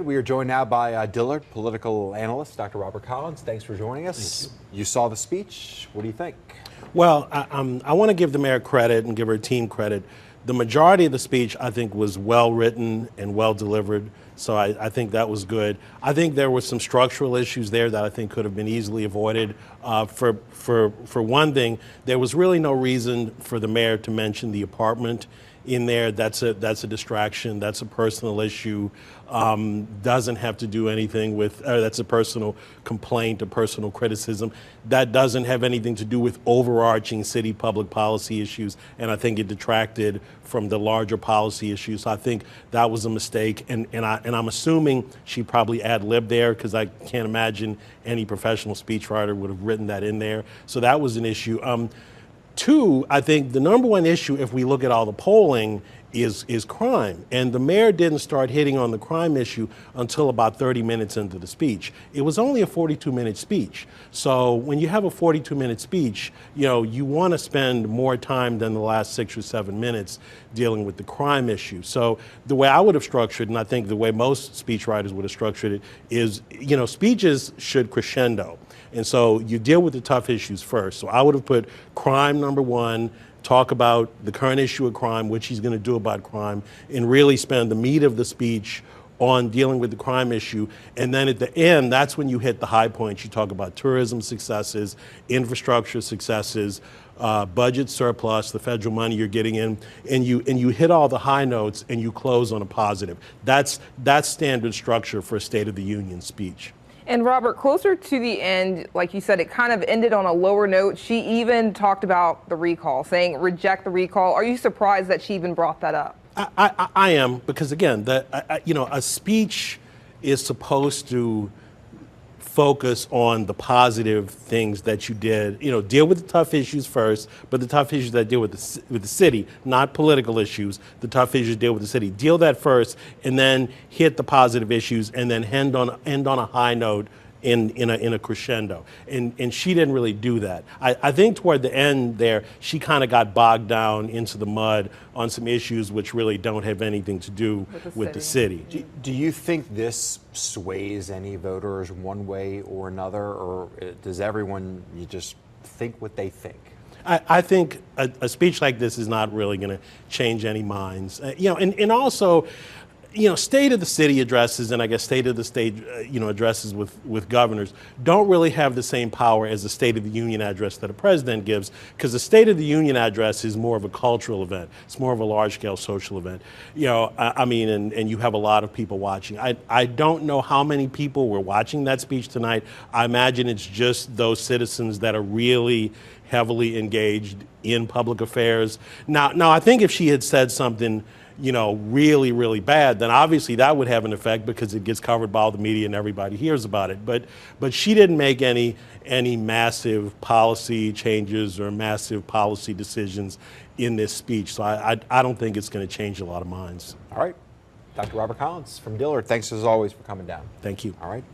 We are joined now by Dillard, political analyst, Dr. Robert Collins. Thanks for joining us. Thank You saw the speech. What do you think? Well, I want to give the mayor credit and give her team credit. The majority of the speech, I think, was well written and well delivered. So I think that was good. I think there were some structural issues there that I think could have been easily avoided. For one thing, there was really no reason for the mayor to mention the apartment in there. That's a distraction. That's a personal issue. Doesn't have to do anything with, that's a personal complaint, a personal criticism. That doesn't have anything to do with overarching city public policy issues, and I think it detracted from the larger policy issues. So I think that was a mistake, and I'm assuming she probably ad-libbed there, because I can't imagine any professional speechwriter would have written that in there. So that was an issue. Two, I think the number one issue, if we look at all the polling, is crime. And the mayor didn't start hitting on the crime issue until about 30 minutes into the speech. It was only a 42-minute speech. So when you have a 42-minute speech, you want to spend more time than the last 6 or 7 minutes dealing with the crime issue. So the way I would have structured, and I think the way most speechwriters would have structured it, is, speeches should crescendo. And so you deal with the tough issues first. So I would have put crime number one, talk about the current issue of crime, what she's going to do about crime, and really spend the meat of the speech on dealing with the crime issue. And then at the end, that's when you hit the high points. You talk about tourism successes, infrastructure successes, budget surplus, the federal money you're getting in, and you hit all the high notes and you close on a positive. That's standard structure for a State of the Union speech. And Robert, closer to the end, like you said, it kind of ended on a lower note. She even talked about the recall, saying reject the recall. Are you surprised that she even brought that up? I am, because again, a speech is supposed to focus on the positive things that you did. Deal with the tough issues first, but the tough issues that deal with the city, not political issues. The tough issues deal with the city. Deal that first, and then hit the positive issues, and then end on a high note in a crescendo. And she didn't really do that. I think toward the end there, she kind of got bogged down into the mud on some issues which really don't have anything to do with the city. Do you think this sways any voters one way or another, or does everyone, you just think what they think? I think a speech like this is not really going to change any minds. And also, State of the City addresses, and I guess State of the State, addresses with governors don't really have the same power as the State of the Union address that a president gives, because the State of the Union address is more of a cultural event. It's more of a large-scale social event. And you have a lot of people watching. I don't know how many people were watching that speech tonight. I imagine it's just those citizens that are really heavily engaged in public affairs. Now, I think if she had said something really, really bad, then obviously that would have an effect, because it gets covered by all the media and everybody hears about it. But she didn't make any massive policy changes or massive policy decisions in this speech. So I don't think it's going to change a lot of minds. All right. Dr. Robert Collins from Dillard, thanks as always for coming down. Thank you. All right.